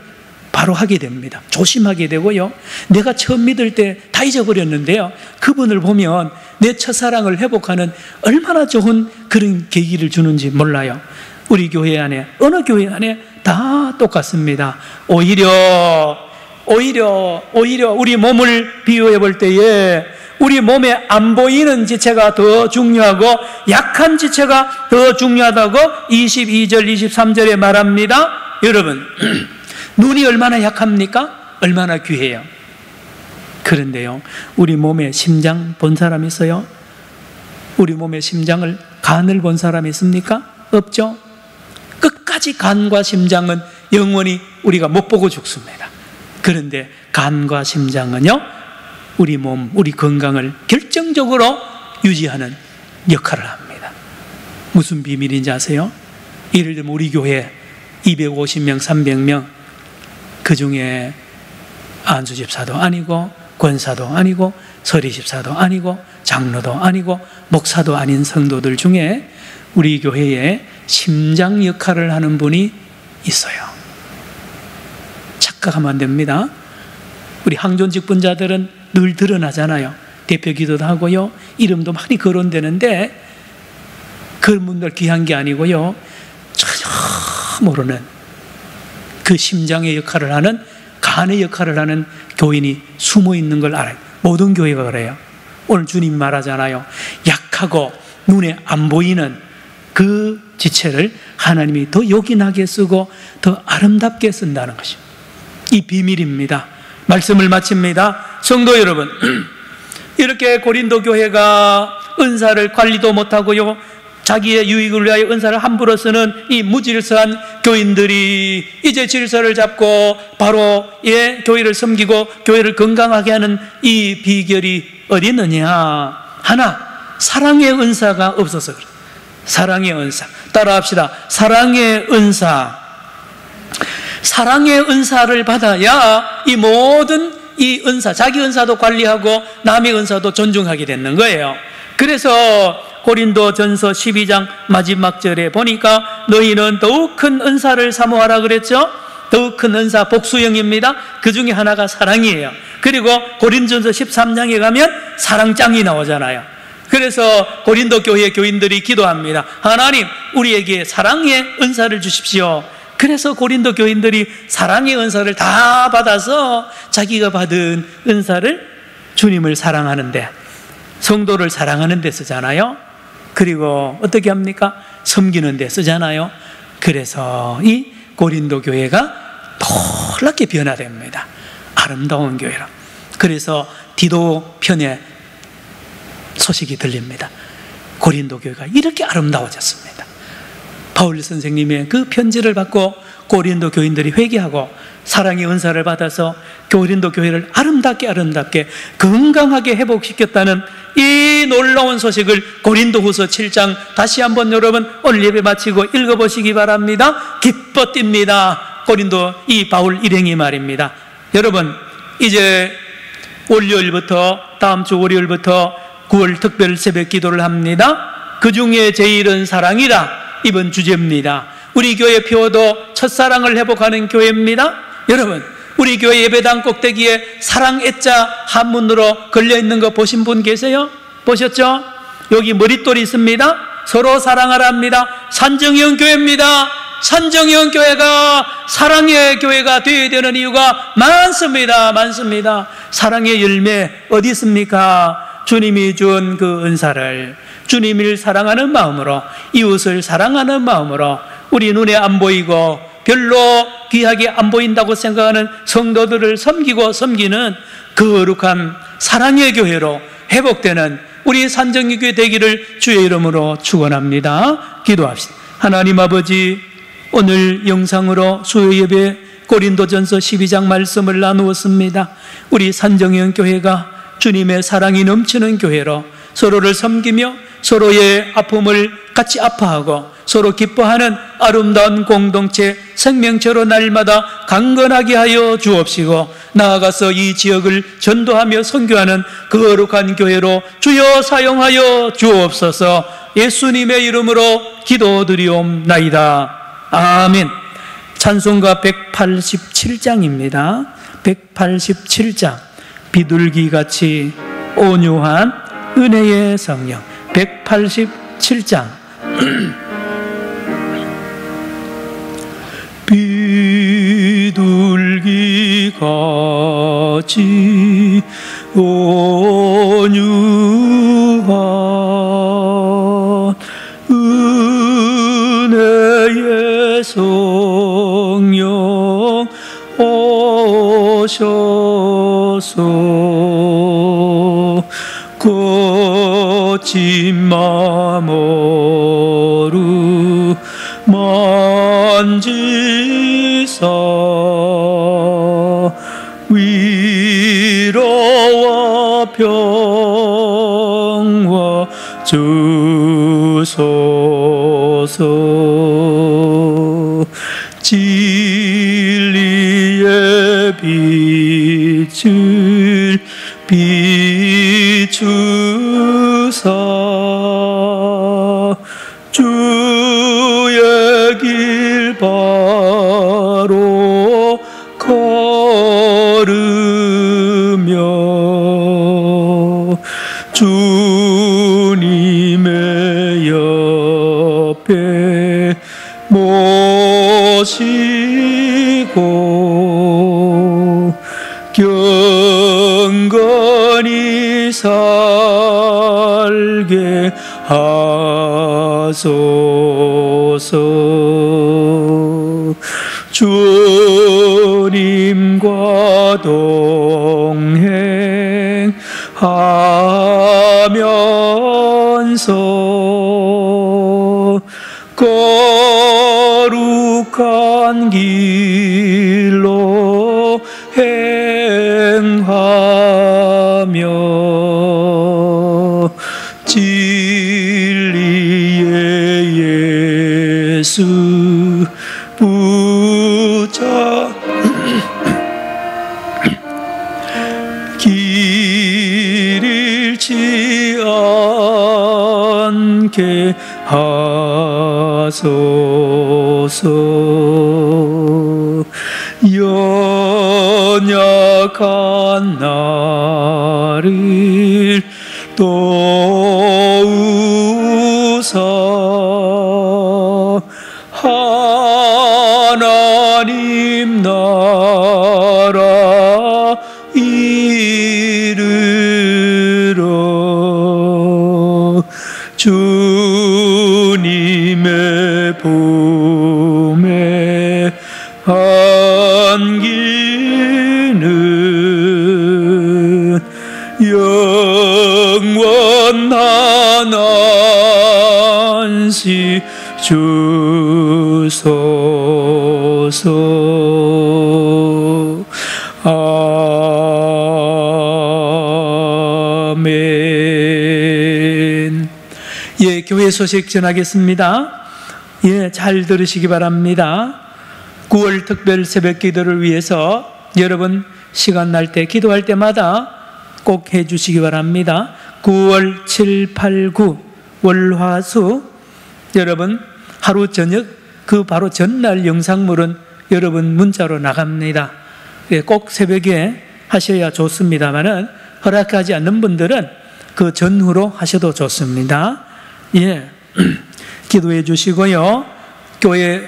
S1: 바로 하게 됩니다. 조심하게 되고요. 내가 처음 믿을 때 다 잊어버렸는데요, 그분을 보면 내 첫사랑을 회복하는 얼마나 좋은 그런 계기를 주는지 몰라요. 우리 교회 안에, 어느 교회 안에 다 똑같습니다. 오히려 우리 몸을 비유해 볼 때에 우리 몸에 안 보이는 지체가 더 중요하고 약한 지체가 더 중요하다고 22절, 23절에 말합니다. 여러분, 눈이 얼마나 약합니까? 얼마나 귀해요. 그런데요, 우리 몸에 심장 본 사람 있어요? 우리 몸의 심장을, 간을 본 사람 있습니까? 없죠? 끝까지 간과 심장은 영원히 우리가 못 보고 죽습니다. 그런데 간과 심장은요, 우리 몸, 우리 건강을 결정적으로 유지하는 역할을 합니다. 무슨 비밀인지 아세요? 예를 들면 우리 교회 250명, 300명, 그 중에 안수집사도 아니고 권사도 아니고 서리집사도 아니고 장로도 아니고 목사도 아닌 성도들 중에 우리 교회에 심장 역할을 하는 분이 있어요. 착각하면 안 됩니다. 우리 항존 직분자들은 늘 드러나잖아요. 대표 기도도 하고요, 이름도 많이 거론되는데 그런 분들 귀한 게 아니고요, 전혀 모르는 그 심장의 역할을 하는, 간의 역할을 하는 교인이 숨어 있는 걸 알아요. 모든 교회가 그래요. 오늘 주님이 말하잖아요. 약하고 눈에 안 보이는 그 지체를 하나님이 더 요긴하게 쓰고 더 아름답게 쓴다는 것입니다. 이 비밀입니다. 말씀을 마칩니다. 성도 여러분, 이렇게 고린도 교회가 은사를 관리도 못하고요, 자기의 유익을 위하여 은사를 함부로 쓰는 이 무질서한 교인들이 이제 질서를 잡고 바로 교회를 섬기고 교회를 건강하게 하는 이 비결이 어디 있느냐? 하나, 사랑의 은사가 없어서 그래요. 사랑의 은사. 따라합시다. 사랑의 은사. 사랑의 은사를 받아야 이 모든 이 은사, 자기 은사도 관리하고 남의 은사도 존중하게 되는 거예요. 그래서 고린도전서 12장 마지막 절에 보니까 너희는 더욱 큰 은사를 사모하라 그랬죠? 더욱 큰 은사, 복수형입니다. 그 중에 하나가 사랑이에요. 그리고 고린도전서 13장에 가면 사랑장이 나오잖아요. 그래서 고린도 교회 교인들이 기도합니다. 하나님, 우리에게 사랑의 은사를 주십시오. 그래서 고린도 교인들이 사랑의 은사를 다 받아서 자기가 받은 은사를 주님을 사랑하는데, 성도를 사랑하는 데 쓰잖아요. 그리고 어떻게 합니까? 섬기는 데 쓰잖아요. 그래서 이 고린도 교회가 놀랍게 변화됩니다. 아름다운 교회라. 그래서 디도 편에 소식이 들립니다. 고린도 교회가 이렇게 아름다워졌습니다. 바울 선생님의 그 편지를 받고 고린도 교인들이 회개하고 사랑의 은사를 받아서 고린도 교회를 아름답게 건강하게 회복시켰다는 이 놀라운 소식을 고린도후서 7장 다시 한번 여러분 오늘 예배 마치고 읽어보시기 바랍니다. 기뻐 뜁니다. 고린도 이 바울 일행이 말입니다. 여러분, 이제 월요일부터, 다음 주 월요일부터 9월 특별 새벽 기도를 합니다. 그 중에 제일은 사랑이라, 이번 주제입니다. 우리 교회 표어도 첫사랑을 회복하는 교회입니다. 여러분, 우리 교회 예배당 꼭대기에 사랑 애자 한문으로 걸려있는 거 보신 분 계세요? 보셨죠? 여기 머릿돌이 있습니다. 서로 사랑하라 합니다. 산정형 교회입니다. 산정형 교회가 사랑의 교회가 되어야 되는 이유가 많습니다. 사랑의 열매 어디 있습니까? 주님이 준 그 은사를 주님을 사랑하는 마음으로, 이웃을 사랑하는 마음으로, 우리 눈에 안 보이고 별로 귀하게 안 보인다고 생각하는 성도들을 섬기고 섬기는 거룩한 사랑의 교회로 회복되는 우리 산정의 교회 되기를 주의 이름으로 축원합니다. 기도합시다. 하나님 아버지, 오늘 영상으로 수요 예배 고린도전서 12장 말씀을 나누었습니다. 우리 산정형 교회가 주님의 사랑이 넘치는 교회로 서로를 섬기며 서로의 아픔을 같이 아파하고 서로 기뻐하는 아름다운 공동체 생명체로 날마다 강건하게 하여 주옵시고, 나아가서 이 지역을 전도하며 선교하는 거룩한 교회로 주여 사용하여 주옵소서. 예수님의 이름으로 기도드리옵나이다. 아멘. 찬송가 187장입니다. 187장. 비둘기같이 온유한 은혜의 성령. 187장. 비둘기같이 온유한 은혜의 성령 오셔서 거친 마음으로 만지사 위로와 평화 주소서. 진리의 빛을 비추사 주의 길 바로 걸으며 주님의 옆에 모시고 경건히 살게 하소서. 주님과 동행하면서 거룩한 길로 행하며 진리의 예수 붙잡 길 잃지 않게 하소서. 연약한 나를 도우사 하나님 나라 이르러 주님의 품에 안기는 영원한 안식 주소서. 아멘. 예, 교회 소식 전하겠습니다. 예, 잘 들으시기 바랍니다. 9월 특별 새벽 기도를 위해서 여러분 시간 날 때 기도할 때마다 꼭 해주시기 바랍니다. 9월 7, 8, 9 월화수 여러분 하루 저녁 그 바로 전날 영상물은 여러분 문자로 나갑니다. 예, 꼭 새벽에 하셔야 좋습니다만은 허락하지 않는 분들은 그 전후로 하셔도 좋습니다. 예, 기도해 주시고요. 교회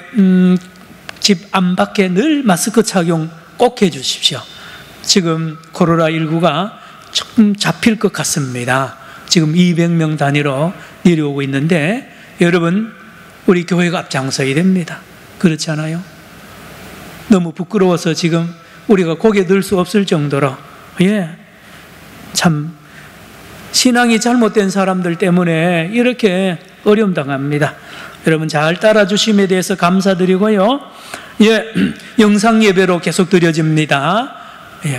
S1: 집 안팎에 늘 마스크 착용 꼭 해 주십시오. 지금 코로나19가 조금 잡힐 것 같습니다. 지금 200명 단위로 내려오고 있는데 여러분 우리 교회가 앞장서야 됩니다. 그렇지 않아요? 너무 부끄러워서 지금 우리가 고개 들 수 없을 정도로 참 신앙이 잘못된 사람들 때문에 이렇게 어려움 당합니다. 여러분 잘 따라주심에 대해서 감사드리고요. 영상 예배로 계속 드려집니다.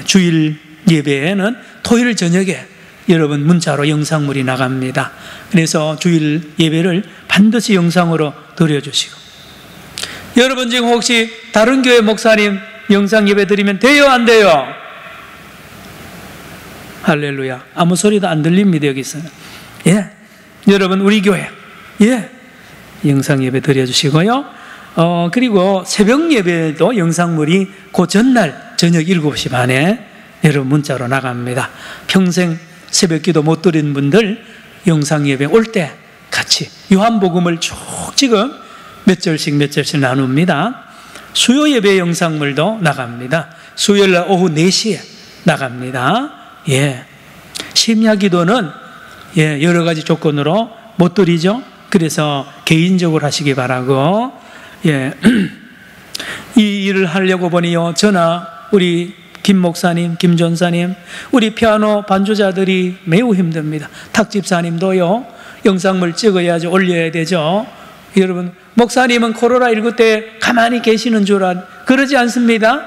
S1: 주일 예배에는 토요일 저녁에 여러분 문자로 영상물이 나갑니다. 그래서 주일 예배를 반드시 영상으로 드려주시고, 여러분 지금 혹시 다른 교회 목사님 영상 예배 드리면 돼요, 안 돼요? 할렐루야. 아무 소리도 안 들립니다, 여기서는. 예. 여러분, 우리 교회, 예. 영상 예배 드려주시고요. 그리고 새벽 예배도 영상물이 그 전날 저녁 7시 반에 여러분 문자로 나갑니다. 평생 새벽 기도 못 드린 분들 영상 예배 올 때 같이 요한복음을 쭉 지금 몇 절씩 나눕니다. 수요 예배 영상물도 나갑니다. 수요일 날 오후 4시에 나갑니다. 예. 심야 기도는 예, 여러 가지 조건으로 못 드리죠. 그래서 개인적으로 하시기 바라고, 예. 이 일을 하려고 보니요, 저나 우리 김 목사님, 김 전사님, 우리 피아노 반주자들이 매우 힘듭니다. 탁 집사님도요, 영상물 찍어야지 올려야 되죠. 여러분, 목사님은 코로나19 때 가만히 계시는 줄 그러지 않습니다.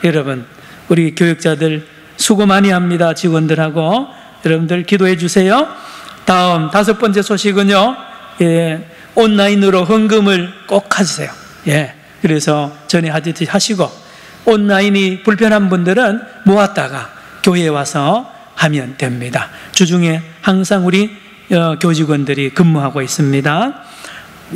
S1: 여러분, 우리 교육자들 수고 많이 합니다. 직원들하고. 여러분들 기도해 주세요. 다음 5번째 소식은요, 예, 온라인으로 헌금을 꼭 하세요. 예, 그래서 전에 하듯이 하시고, 온라인이 불편한 분들은 모았다가 교회에 와서 하면 됩니다. 주중에 항상 우리 교직원들이 근무하고 있습니다.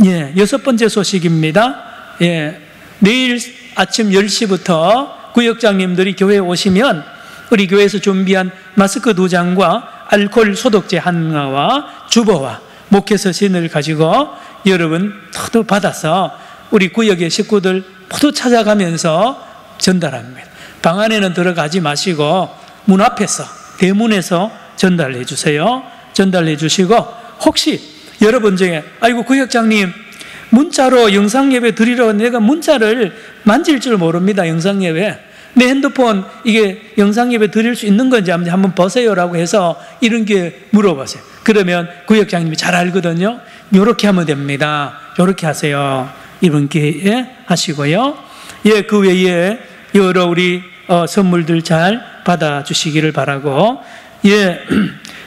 S1: 예, 6번째 소식입니다. 예, 내일 아침 10시부터 구역장님들이 교회에 오시면 우리 교회에서 준비한 마스크 2장과 알코올 소독제 하나와 주보와 목회서신을 가지고 여러분 모두 받아서 우리 구역의 식구들 모두 찾아가면서 전달합니다. 방 안에는 들어가지 마시고 문 앞에서, 대문에서 전달해 주세요. 전달해 주시고, 혹시 여러분 중에 아이고 구역장님 문자로 영상예배 드리러 내가 문자를 만질 줄 모릅니다. 영상예배 내 핸드폰 이게 영상예배 드릴 수 있는 건지 한번 보세요라고 해서 이런 게 물어보세요. 그러면 구역장님이 잘 알거든요. 이렇게 하면 됩니다. 이렇게 하세요. 이번 기회에 하시고요. 예, 그 외에 여러 우리 선물들 잘 받아주시기를 바라고, 예,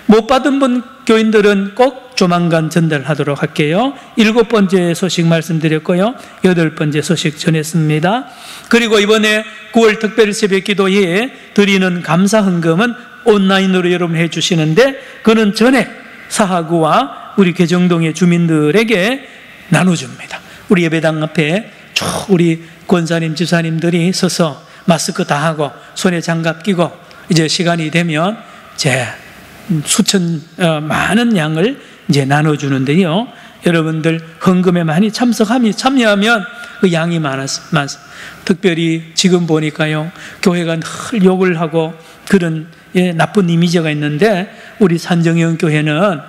S1: 못 받은 분 교인들은 꼭 조만간 전달하도록 할게요. 7번째 소식 말씀드렸고요. 8번째 소식 전했습니다. 그리고 이번에 9월 특별 새벽 기도에 드리는 감사 헌금은 온라인으로 여러분 해주시는데, 그는 전액 사하구와 우리 개정동의 주민들에게 나눠줍니다. 우리 예배당 앞에 쭉 우리 권사님, 집사님들이 서서 마스크 다 하고 손에 장갑 끼고 이제 시간이 되면 제 수천 많은 양을 이제 나눠주는데요. 여러분들 헌금에 많이 참여하면 그 양이 많습니다. 특별히 지금 보니까요, 교회가 늘 욕을 하고 그런 나쁜 이미지가 있는데 우리 산정형 교회는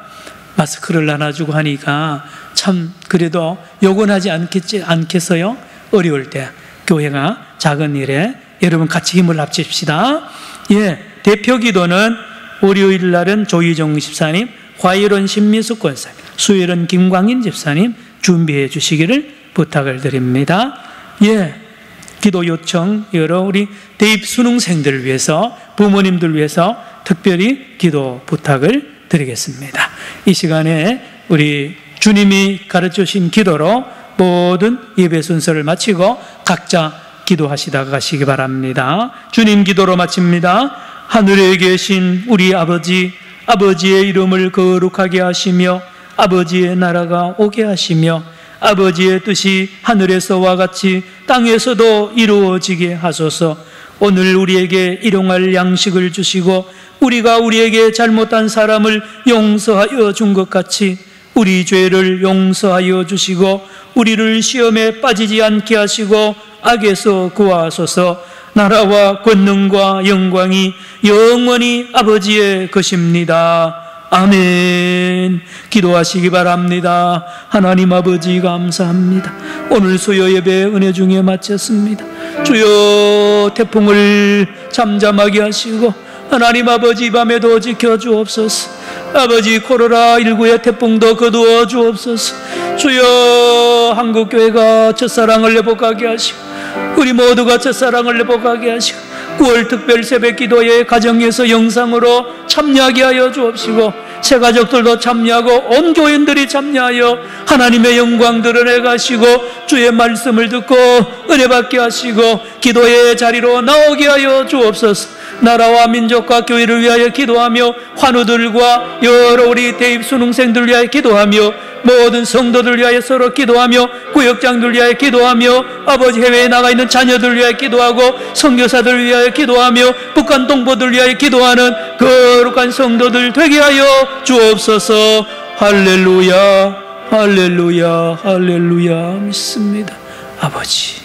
S1: 마스크를 나눠주고 하니까 참 그래도 욕은 하지 않겠어요? 어려울 때 교회가 작은 일에 여러분 같이 힘을 합칩시다. 예, 대표 기도는 월요일 날은 조희정 집사님, 화요일은 신미숙 권사님, 수요일은 김광인 집사님 준비해 주시기를 부탁을 드립니다. 예, 기도 요청 여러 우리 대입 수능생들을 위해서, 부모님들 위해서 특별히 기도 부탁을 드리겠습니다. 이 시간에 우리 주님이 가르쳐주신 기도로 모든 예배 순서를 마치고 각자 기도하시다가 가시기 바랍니다. 주님 기도로 마칩니다. 하늘에 계신 우리 아버지, 아버지의 이름을 거룩하게 하시며 아버지의 나라가 오게 하시며 아버지의 뜻이 하늘에서와 같이 땅에서도 이루어지게 하소서. 오늘 우리에게 일용할 양식을 주시고 우리가 우리에게 잘못한 사람을 용서하여 준 것 같이 우리 죄를 용서하여 주시고 우리를 시험에 빠지지 않게 하시고 악에서 구하소서. 나라와 권능과 영광이 영원히 아버지의 것입니다. 아멘. 기도하시기 바랍니다. 하나님 아버지 감사합니다. 오늘 수요 예배 은혜 중에 마쳤습니다. 주여 태풍을 잠잠하게 하시고 하나님 아버지 밤에도 지켜주옵소서. 아버지 코로나19의 태풍도 거두어 주옵소서. 주여 한국교회가 첫사랑을 회복하게 하시고 우리 모두가 첫사랑을 회복하게 하시고 9월 특별 새벽 기도에 가정에서 영상으로 참여하게 하여 주옵시고, 새 가족들도 참여하고 온 교인들이 참여하여 하나님의 영광 드러내 가시고 주의 말씀을 듣고 은혜 받게 하시고 기도의 자리로 나오게 하여 주옵소서. 나라와 민족과 교회를 위하여 기도하며 환우들과 여러 우리 대입 수능생들 위하여 기도하며 모든 성도들 위하여 서로 기도하며 구역장들 위하여 기도하며 아버지 해외에 나가 있는 자녀들 위하여 기도하고 선교사들 위하여 기도하며 북한 동포들 위하여 기도하는 거룩한 성도들 되게 하여 주옵소서. 할렐루야, 할렐루야, 할렐루야. 믿습니다. 아버지,